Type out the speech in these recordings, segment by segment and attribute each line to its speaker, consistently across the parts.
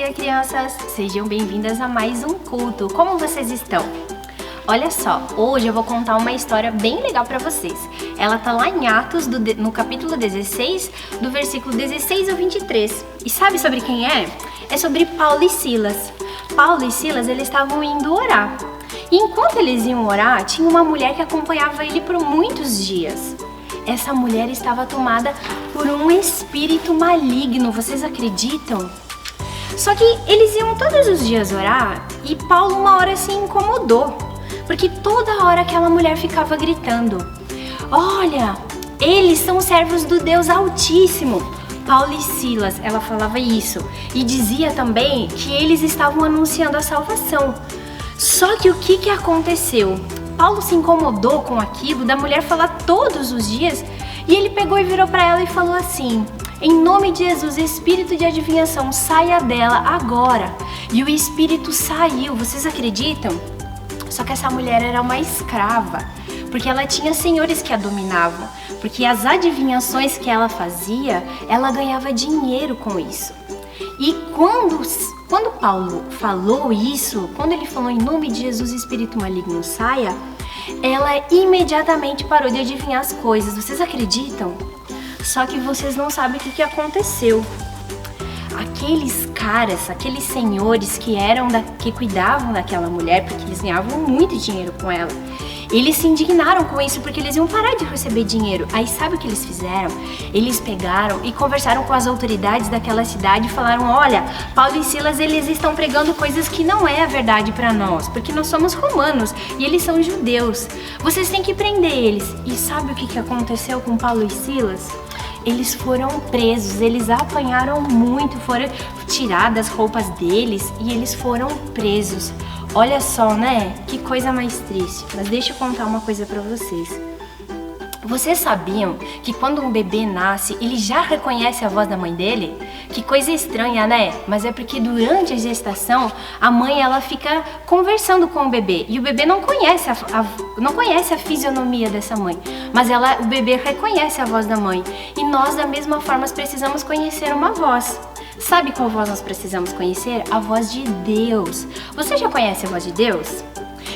Speaker 1: dia, crianças! Sejam bem-vindas a mais um culto. Como vocês estão? Olha só, hoje eu vou contar uma história bem legal para vocês. Ela tá lá em Atos, no capítulo 16, do versículo 16 ao 23. E sabe sobre quem é? É sobre Paulo e Silas. Paulo e Silas, eles estavam indo orar. E enquanto eles iam orar, tinha uma mulher que acompanhava ele por muitos dias. Essa mulher estava tomada por um espírito maligno, vocês acreditam? Só que eles iam todos os dias orar e Paulo uma hora se incomodou, porque toda hora aquela mulher ficava gritando: olha, eles são servos do Deus Altíssimo. Paulo e Silas, ela falava isso e dizia também que eles estavam anunciando a salvação. Só que o que aconteceu? Paulo se incomodou com aquilo da mulher falar todos os dias e ele pegou e virou para ela e falou assim: em nome de Jesus, espírito de adivinhação, saia dela agora. E o espírito saiu, vocês acreditam? Só que essa mulher era uma escrava, porque ela tinha senhores que a dominavam, porque as adivinhações que ela fazia, ela ganhava dinheiro com isso. E quando Paulo falou isso, quando ele falou em nome de Jesus, espírito maligno saia, ela imediatamente parou de adivinhar as coisas. Vocês acreditam? Só que vocês não sabem o que aconteceu. Aqueles caras, aqueles senhores que cuidavam daquela mulher, porque eles ganhavam muito dinheiro com ela, eles se indignaram com isso porque eles iam parar de receber dinheiro. Aí sabe o que eles fizeram? Eles pegaram e conversaram com as autoridades daquela cidade e falaram: olha, Paulo e Silas, eles estão pregando coisas que não é a verdade para nós, porque nós somos romanos e eles são judeus. Vocês têm que prender eles. E sabe o que aconteceu com Paulo e Silas? Eles foram presos, eles apanharam muito, foram tiradas as roupas deles e eles foram presos. Olha só, né? Que coisa mais triste. Mas deixa eu contar uma coisa pra vocês. Vocês sabiam que quando um bebê nasce, ele já reconhece a voz da mãe dele? Que coisa estranha, né? Mas é porque durante a gestação, a mãe ela fica conversando com o bebê. E o bebê não conhece a fisionomia dessa mãe. Mas o bebê reconhece a voz da mãe. E nós, da mesma forma, precisamos conhecer uma voz. Sabe qual voz nós precisamos conhecer? A voz de Deus. Você já conhece a voz de Deus?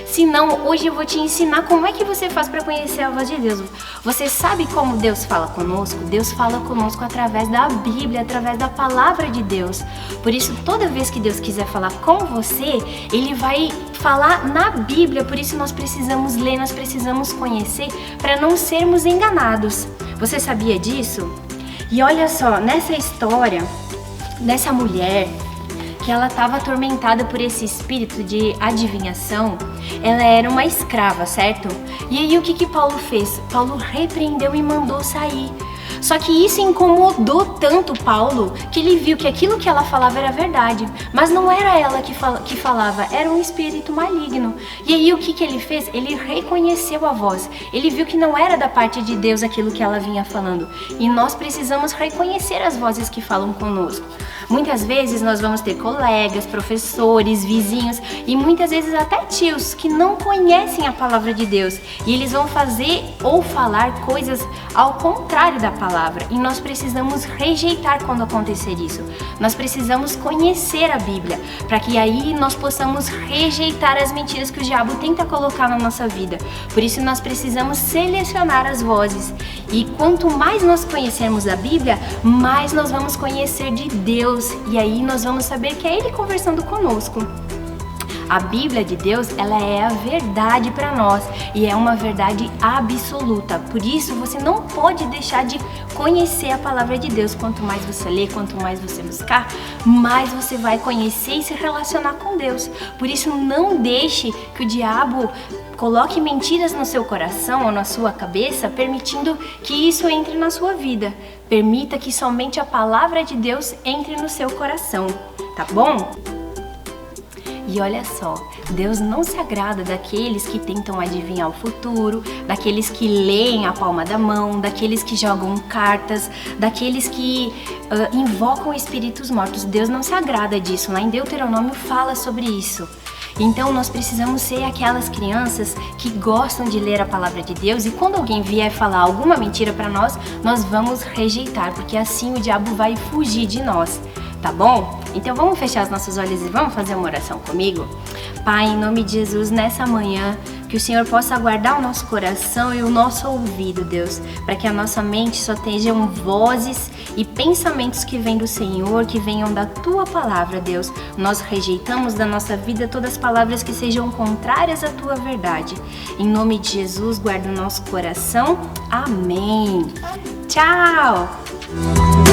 Speaker 1: Se não, hoje eu vou te ensinar como é que você faz para conhecer a voz de Deus. Você sabe como Deus fala conosco? Deus fala conosco através da Bíblia, através da palavra de Deus. Por isso, toda vez que Deus quiser falar com você, Ele vai falar na Bíblia. Por isso, nós precisamos ler, nós precisamos conhecer para não sermos enganados. Você sabia disso? E olha só, nessa história dessa mulher, que ela estava atormentada por esse espírito de adivinhação, ela era uma escrava, certo? E aí o que Paulo fez? Paulo repreendeu e mandou sair. Só que isso incomodou tanto Paulo que ele viu que aquilo que ela falava era verdade, mas não era ela que falava, era um espírito maligno. E aí o que ele fez? Ele reconheceu a voz, ele viu que não era da parte de Deus aquilo que ela vinha falando. E nós precisamos reconhecer as vozes que falam conosco. Muitas vezes nós vamos ter colegas, professores, vizinhos e muitas vezes até tios que não conhecem a palavra de Deus e eles vão fazer ou falar coisas ao contrário da palavra e nós precisamos rejeitar quando acontecer isso. Nós precisamos conhecer a Bíblia para que aí nós possamos rejeitar as mentiras que o diabo tenta colocar na nossa vida. Por isso nós precisamos selecionar as vozes e quanto mais nós conhecermos a Bíblia, mais nós vamos conhecer de Deus. E aí nós vamos saber que é Ele conversando conosco. A Bíblia de Deus, ela é a verdade para nós e é uma verdade absoluta. Por isso, você não pode deixar de conhecer a palavra de Deus. Quanto mais você lê, quanto mais você buscar, mais você vai conhecer e se relacionar com Deus. Por isso, não deixe que o diabo coloque mentiras no seu coração ou na sua cabeça, permitindo que isso entre na sua vida. Permita que somente a palavra de Deus entre no seu coração, tá bom? E olha só, Deus não se agrada daqueles que tentam adivinhar o futuro, daqueles que leem a palma da mão, daqueles que jogam cartas, daqueles que invocam espíritos mortos. Deus não se agrada disso. Lá em Deuteronômio fala sobre isso. Então nós precisamos ser aquelas crianças que gostam de ler a palavra de Deus e quando alguém vier falar alguma mentira para nós, nós vamos rejeitar, porque assim o diabo vai fugir de nós. tá bom? Então vamos fechar os nossos olhos e vamos fazer uma oração comigo? Pai, em nome de Jesus, nessa manhã, que o Senhor possa guardar o nosso coração e o nosso ouvido, Deus, para que a nossa mente só tenham vozes e pensamentos que vêm do Senhor, que venham da Tua palavra, Deus. Nós rejeitamos da nossa vida todas as palavras que sejam contrárias à Tua verdade. Em nome de Jesus, guarda o nosso coração. Amém. Tchau!